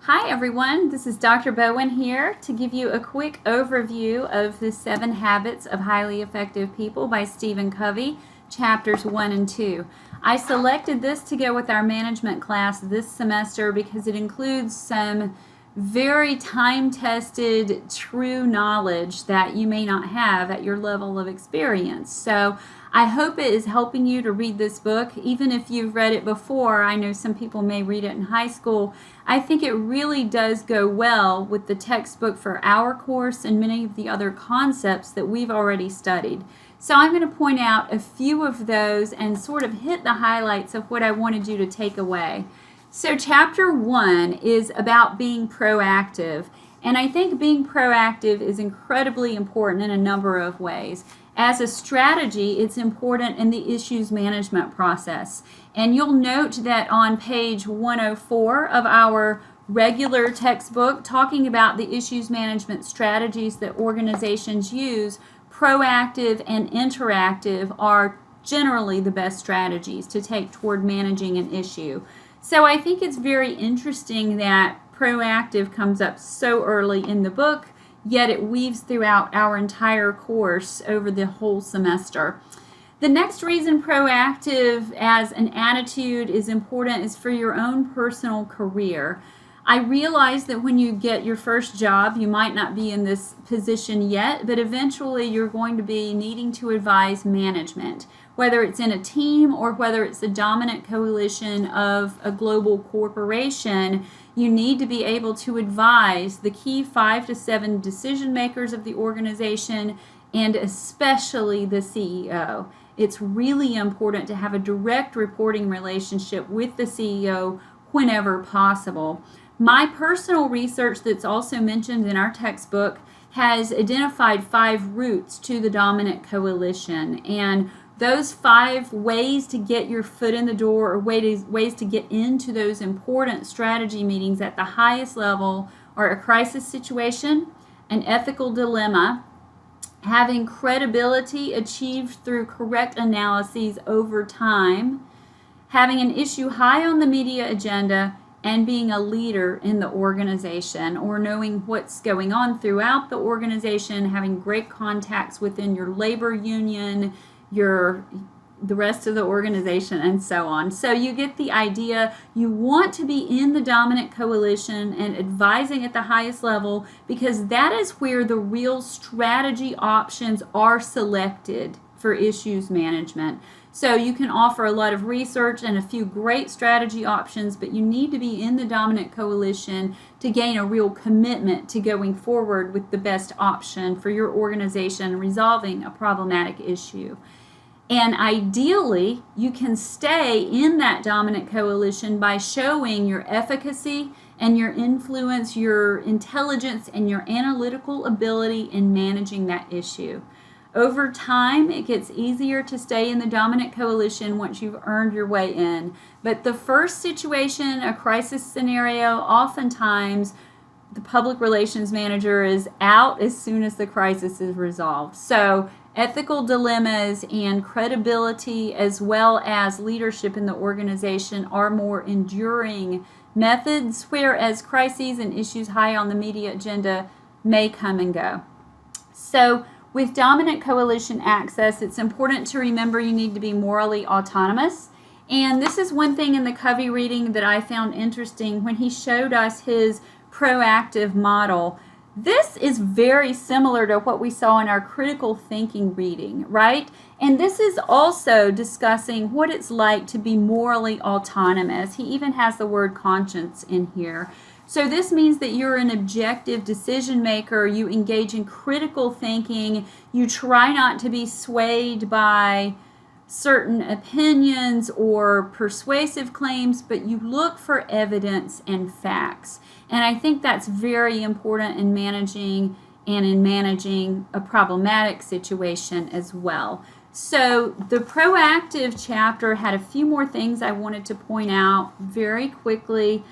Hi everyone, this is Dr. Bowen here to give you a quick overview of the 7 Habits of Highly Effective People by Stephen Covey, chapters 1 and 2. I selected this to go with our management class this semester because it includes some very time-tested, true knowledge that you may not have at your level of experience. So I hope it is helping you to read this book. Even if you've read it before, I know some people may read it in high school. I think it really does go well with the textbook for our course and many of the other concepts that we've already studied. So I'm going to point out a few of those and sort of hit the highlights of what I wanted you to take away. So chapter 1 is about being proactive, and I think being proactive is incredibly important in a number of ways. As a strategy, it's important in the issues management process. And you'll note that on page 104 of our regular textbook, talking about the issues management strategies that organizations use, proactive and interactive are generally the best strategies to take toward managing an issue. So I think it's very interesting that proactive comes up so early in the book, yet it weaves throughout our entire course over the whole semester. The next reason proactive as an attitude is important is for your own personal career. I realize that when you get your first job, you might not be in this position yet, but eventually you're going to be needing to advise management, whether it's in a team or whether it's a dominant coalition of a global corporation. You need to be able to advise the key 5 to 7 decision makers of the organization and especially the CEO. It's really important to have a direct reporting relationship with the CEO whenever possible. My personal research that's also mentioned in our textbook has identified 5 routes to the dominant coalition, and those 5 ways to get your foot in the door or ways to get into those important strategy meetings at the highest level are a crisis situation, an ethical dilemma, having credibility achieved through correct analyses over time, having an issue high on the media agenda, and being a leader in the organization, or knowing what's going on throughout the organization, having great contacts within your labor union, the rest of the organization, and so on. So you get the idea. You want to be in the dominant coalition and advising at the highest level because that is where the real strategy options are selected for issues management. So you can offer a lot of research and a few great strategy options, but you need to be in the dominant coalition to gain a real commitment to going forward with the best option for your organization resolving a problematic issue. And ideally, you can stay in that dominant coalition by showing your efficacy and your influence, your intelligence, and your analytical ability in managing that issue. Over time, it gets easier to stay in the dominant coalition once you've earned your way in. But the first situation, a crisis scenario, oftentimes the public relations manager is out as soon as the crisis is resolved. So ethical dilemmas and credibility as well as leadership in the organization are more enduring methods, whereas crises and issues high on the media agenda may come and go. So with dominant coalition access, it's important to remember you need to be morally autonomous. And this is one thing in the Covey reading that I found interesting when he showed us his proactive model. This is very similar to what we saw in our critical thinking reading, right? And this is also discussing what it's like to be morally autonomous. He even has the word conscience in here. So this means that you're an objective decision maker, you engage in critical thinking, you try not to be swayed by certain opinions or persuasive claims, but you look for evidence and facts. And I think that's very important in managing a problematic situation as well. So the proactive chapter had a few more things I wanted to point out very quickly.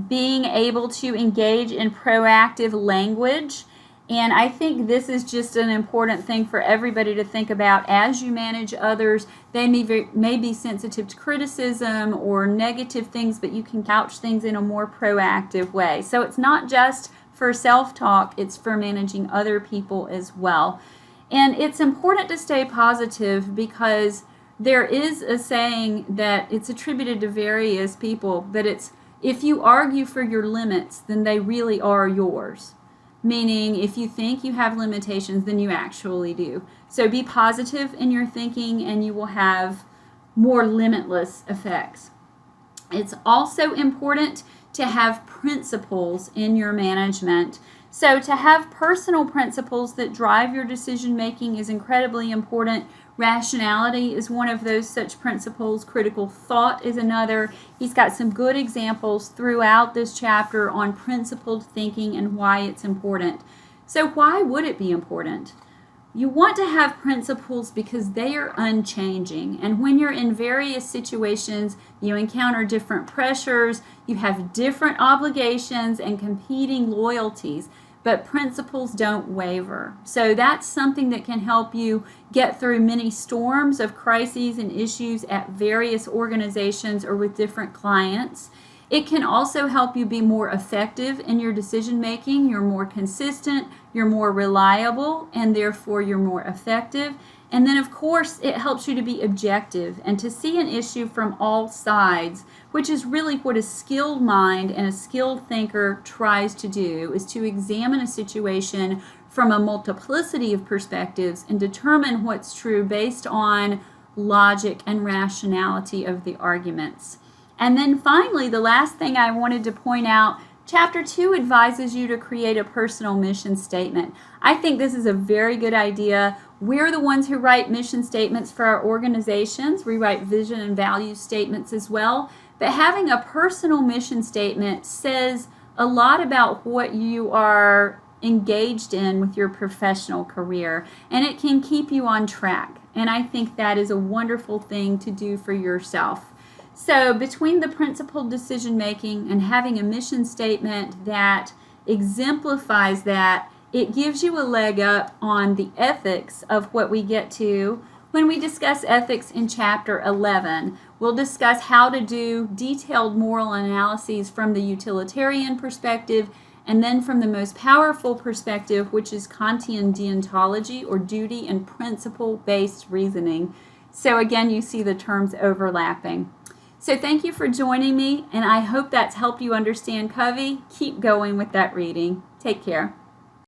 Being able to engage in proactive language And I think this is just an important thing for everybody to think about as you manage others. They may be sensitive to criticism or negative things, but you can couch things in a more proactive way. So it's not just for self-talk, it's for managing other people as well. And it's important to stay positive because there is a saying that it's attributed to various people, but it's, if you argue for your limits, then they really are yours. Meaning, if you think you have limitations, then you actually do. So be positive in your thinking and you will have more limitless effects. It's also important to have principles in your management. So to have personal principles that drive your decision making is incredibly important. Rationality is one of those such principles. Critical thought is another. He's got some good examples throughout this chapter on principled thinking and why it's important. So why would it be important? You want to have principles because they are unchanging. And when you're in various situations, you encounter different pressures, you have different obligations and competing loyalties. But principles don't waver. So that's something that can help you get through many storms of crises and issues at various organizations or with different clients. It can also help you be more effective in your decision making. You're more consistent, you're more reliable, and therefore you're more effective. And then, of course, it helps you to be objective and to see an issue from all sides, which is really what a skilled mind and a skilled thinker tries to do, is to examine a situation from a multiplicity of perspectives and determine what's true based on logic and rationality of the arguments. And then finally, the last thing I wanted to point out, Chapter 2 advises you to create a personal mission statement. I think this is a very good idea. We're the ones who write mission statements for our organizations. We write vision and value statements as well. But having a personal mission statement says a lot about what you are engaged in with your professional career, and it can keep you on track. And I think that is a wonderful thing to do for yourself. So between the principled decision making and having a mission statement that exemplifies that, it gives you a leg up on the ethics of what we get to when we discuss ethics in Chapter 11. We'll discuss how to do detailed moral analyses from the utilitarian perspective and then from the most powerful perspective, which is Kantian deontology, or duty and principle-based reasoning. So again, you see the terms overlapping. So thank you for joining me, and I hope that's helped you understand Covey. Keep going with that reading. Take care.